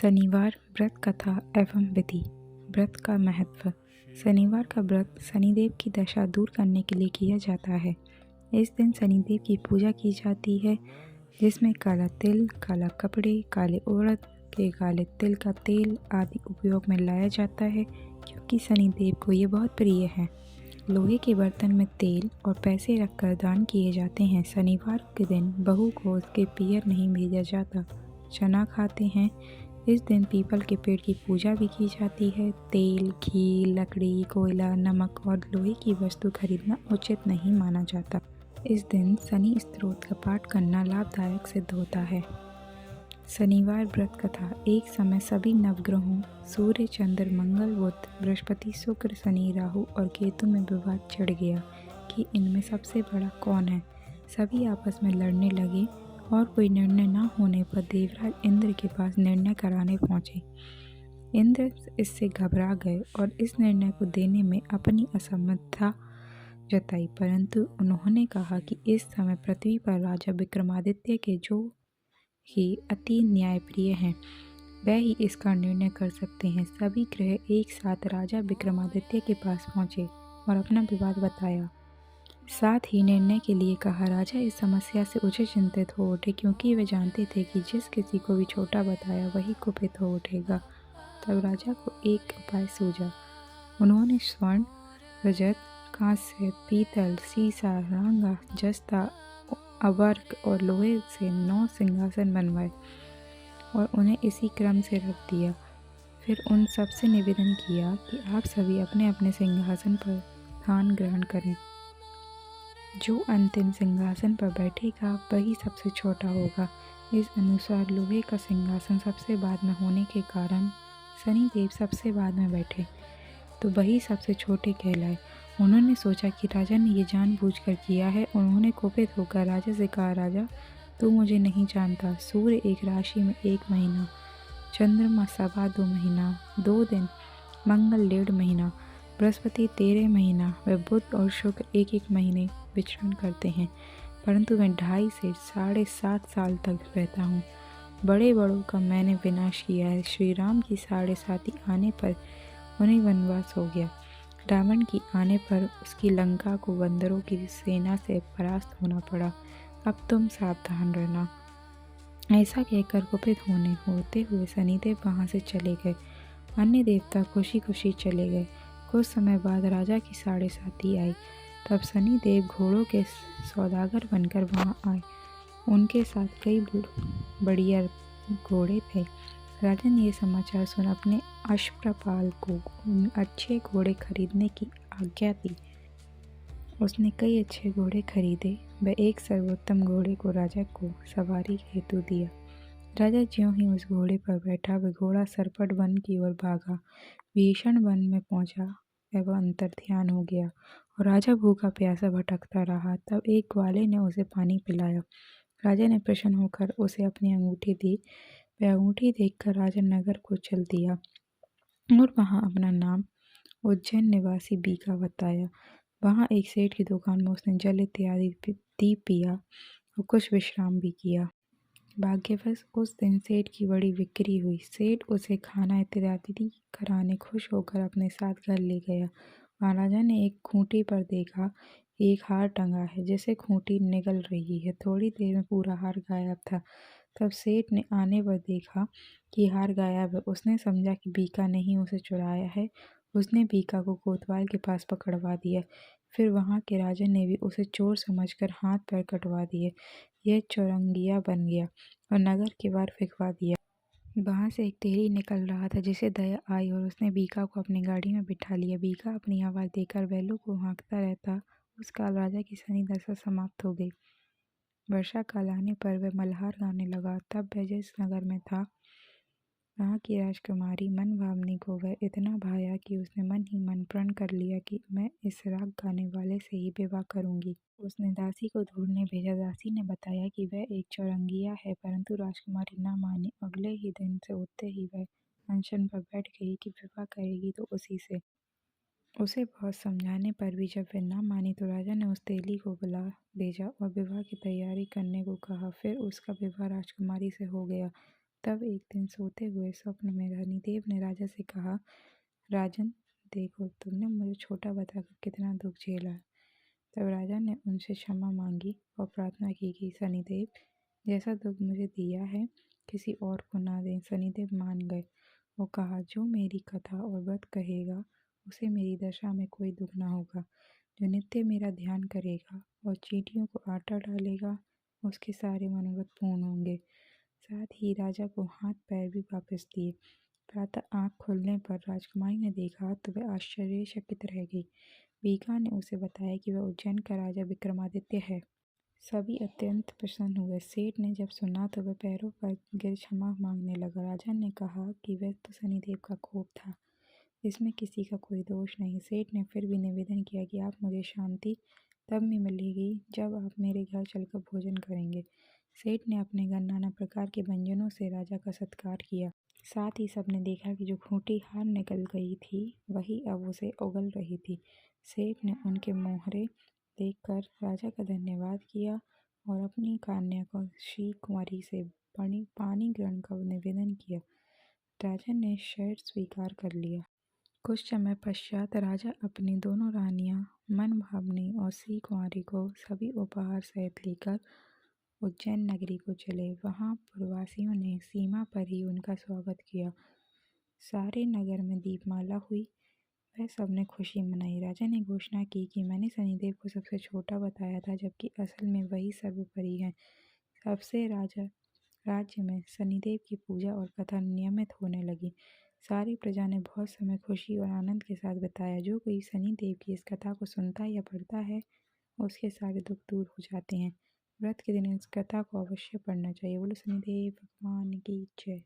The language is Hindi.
शनिवार व्रत कथा एवं विधि। व्रत का महत्व। शनिवार का व्रत शनिदेव की दशा दूर करने के लिए किया जाता है। इस दिन शनिदेव की पूजा की जाती है, जिसमें काला तिल, काला कपड़े, काले उड़द के काले तिल का तेल आदि उपयोग में लाया जाता है, क्योंकि शनिदेव को ये बहुत प्रिय है। लोहे के बर्तन में तेल और पैसे रखकर दान किए जाते हैं। शनिवार के दिन बहू को उसके पियर नहीं भेजा जाता। चना खाते हैं। इस दिन पीपल के पेड़ की पूजा भी की जाती है। तेल, घी, लकड़ी, कोयला, नमक और लोहे की वस्तु खरीदना उचित नहीं माना जाता। इस दिन शनि स्तोत्र का पाठ करना लाभदायक सिद्ध होता है। शनिवार व्रत कथा। एक समय सभी नवग्रहों सूर्य, चंद्र, मंगल, बुध, बृहस्पति, शुक्र, शनि, राहु और केतु में विवाद छिड़ गया कि इनमें सबसे बड़ा कौन है। सभी आपस में लड़ने लगे और कोई निर्णय न होने पर देवराज इंद्र के पास निर्णय कराने पहुंचे। इंद्र इससे घबरा गए और इस निर्णय को देने में अपनी असमर्थता जताई, परंतु उन्होंने कहा कि इस समय पृथ्वी पर राजा विक्रमादित्य के जो ही अति न्यायप्रिय हैं, वह ही इसका निर्णय कर सकते हैं। सभी ग्रह एक साथ राजा विक्रमादित्य के पास पहुंचे और अपना विवाद बताया, साथ ही निर्णय के लिए कहा। राजा इस समस्या से उचित चिंतित हो उठे, क्योंकि वे जानते थे कि जिस किसी को भी छोटा बताया वही कुपित हो उठेगा। तब राजा को एक उपाय सूझा। उन्होंने स्वर्ण, रजत, कांस्य, पीतल, सीसा, रांगा, जस्ता, अवर्क और लोहे से 9 सिंहासन बनवाए और उन्हें इसी क्रम से रख दिया। फिर उन सब से निवेदन किया कि आप सभी अपने अपने सिंहासन पर स्थान ग्रहण करें। जो अंतिम सिंहासन पर बैठेगा वही सबसे छोटा होगा। इस अनुसार लोहे का सिंहासन सबसे बाद में होने के कारण शनिदेव सबसे बाद में बैठे, तो वही सबसे छोटे कहलाए। उन्होंने सोचा कि राजा ने ये जानबूझकर किया है। उन्होंने कुपित होकर राजा से कहा, राजा तू मुझे नहीं जानता। सूर्य एक राशि में 1 महीना, चंद्रमा 2.25 महीना 2 दिन, मंगल 1.5 महीना, बृहस्पति 13 महीना व बुध और शुक्र 1-1 महीने विचरण करते हैं, परंतु मैं 2.5 से 7.5 साल तक रहता हूँ। बड़े बड़ों का मैंने विनाश किया है। श्री राम की 7.5 आने पर उन्हें वनवास हो गया। रावण की आने पर उसकी लंका को बंदरों की सेना से परास्त होना पड़ा। अब तुम सावधान रहना। ऐसा कहकर कुपित होते हुए शनिदेव वहां से चले गए। अन्य देवता खुशी खुशी चले गए। कुछ समय बाद राजा की 7.5 आई। तब शनिदेव घोड़ों के सौदागर बनकर वहां आए। उनके साथ कई बढ़िया घोड़े थे। राजा ने यह समाचार सुन अपने अश्वपाल को अच्छे घोड़े खरीदने की आज्ञा दी। उसने कई अच्छे घोड़े खरीदे। वह एक सर्वोत्तम घोड़े को राजा को सवारी हेतु दिया। राजा ज्यों ही उस घोड़े पर बैठा, वह घोड़ा सरपट वन की ओर भागा। भीषण वन में पहुंचा, वह अंतर्ध्यान हो गया और राजा भूखा प्यासा भटकता रहा। तब एक ग्वाले ने उसे पानी पिलाया। राजा ने प्रसन्न होकर उसे अपनी अंगूठी दी। वह अंगूठी देखकर राजा नगर को चल दिया और वहां अपना नाम उज्जैन निवासी बीका बताया। वहां एक सेठ की दुकान में उसने जल इत्यादि पिया और कुछ विश्राम भी किया। भाग्यवश उस दिन सेठ की बड़ी बिक्री हुई। सेठ उसे खाना इत्यादि कराने खुश होकर अपने साथ घर ले गया। महाराजा ने एक खूंटी पर देखा, एक हार टंगा है जिसे खूंटी निगल रही है। थोड़ी देर में पूरा हार गायब था। तब सेठ ने आने पर देखा कि हार गायब है। उसने समझा कि बीका ने ही उसे चुराया है। उसने बीका को कोतवाल के पास पकड़वा दिया। फिर वहां के राजा ने भी उसे चोर समझकर हाथ पैर कटवा दिए। यह चौरंगिया बन गया और नगर के बाहर फेंकवा दिया। वहां से एक तेली निकल रहा था, जिसे दया आई और उसने बीका को अपनी गाड़ी में बिठा लिया। बीका अपनी आवाज देकर बैलों को हाँकता रहता। उस काल राजा की शनि दशा समाप्त हो गई। वर्षा काल आने पर वह मल्हार गाने लगा। तब वह जिस नगर में था, वहाँ की राजकुमारी मनभावनी को वह इतना भाया कि उसने मन ही मन प्रण कर लिया कि मैं इस राग गाने वाले से ही विवाह करूंगी। उसने दासी को ढूंढने भेजा। दासी ने बताया कि वह एक चौरंगिया है, परंतु राजकुमारी न मानी। अगले ही दिन से उठते ही वह अनशन पर बैठ गई कि विवाह करेगी तो उसी से। उसे बहुत समझाने पर भी जब वह न मानी तो राजा ने उस तेली को बुला भेजा और विवाह की तैयारी करने को कहा। फिर उसका विवाह राजकुमारी से हो गया। तब एक दिन सोते हुए स्वप्न में शनिदेव ने राजा से कहा, राजन, देखो तुमने मुझे छोटा बताकर कितना दुख झेला। तब राजा ने उनसे क्षमा मांगी और प्रार्थना की कि शनिदेव, जैसा दुख मुझे दिया है किसी और को ना दें। शनिदेव मान गए। वो कहा, जो मेरी कथा और व्रत कहेगा उसे मेरी दशा में कोई दुख ना होगा। जो नित्य मेरा ध्यान करेगा और चींटियों को आटा डालेगा उसके सारे मनोरथ पूर्ण होंगे। साथ ही राजा को हाथ पैर भी वापस दिए। प्रातः आँख खुलने पर राजकुमारी ने देखा तो वह आश्चर्यचकित रह गई। बीकान ने उसे बताया कि वह उज्जैन का राजा विक्रमादित्य है। सभी अत्यंत प्रसन्न हुए। सेठ ने जब सुना तो वह पैरों पर गिर क्षमा मांगने लगा। राजा ने कहा कि वह तो शनिदेव का कोप था, इसमें किसी का कोई दोष नहीं। सेठ ने फिर भी निवेदन किया कि आप मुझे शांति तब में मिलेगी जब आप मेरे घर चलकर भोजन करेंगे। सेठ ने अपने घर नाना प्रकार के व्यंजनों से राजा का सत्कार किया। साथ ही सबने देखा कि जो खूंटी हार निकल गई थी वही अब उसे उगल रही थी। सेठ ने उनके मोहरे देखकर राजा का धन्यवाद किया और अपनी कन्या को श्री कुमारी से पानी ग्रहण का निवेदन किया। राजा ने शर्त स्वीकार कर लिया। कुछ समय पश्चात राजा अपनी दोनों रानियां मनभावनी और श्री कुमारी को सभी उपहार सहित लेकर उज्जैन नगरी को चले। वहां पुरवासियों ने सीमा पर ही उनका स्वागत किया। सारे नगर में दीपमाला हुई। वह सबने खुशी मनाई। राजा ने घोषणा की कि मैंने शनिदेव को सबसे छोटा बताया था, जबकि असल में वही सर्वोपरि है। सबसे राज्य में शनिदेव की पूजा और कथा नियमित होने लगी। सारी प्रजा ने बहुत समय खुशी और आनंद के साथ बिताया। जो कोई शनिदेव की इस कथा को सुनता या पढ़ता है उसके सारे दुख दूर हो जाते हैं। व्रत के दिन इस कथा को अवश्य पढ़ना चाहिए। बोलो शनिदेव भगवान की जय।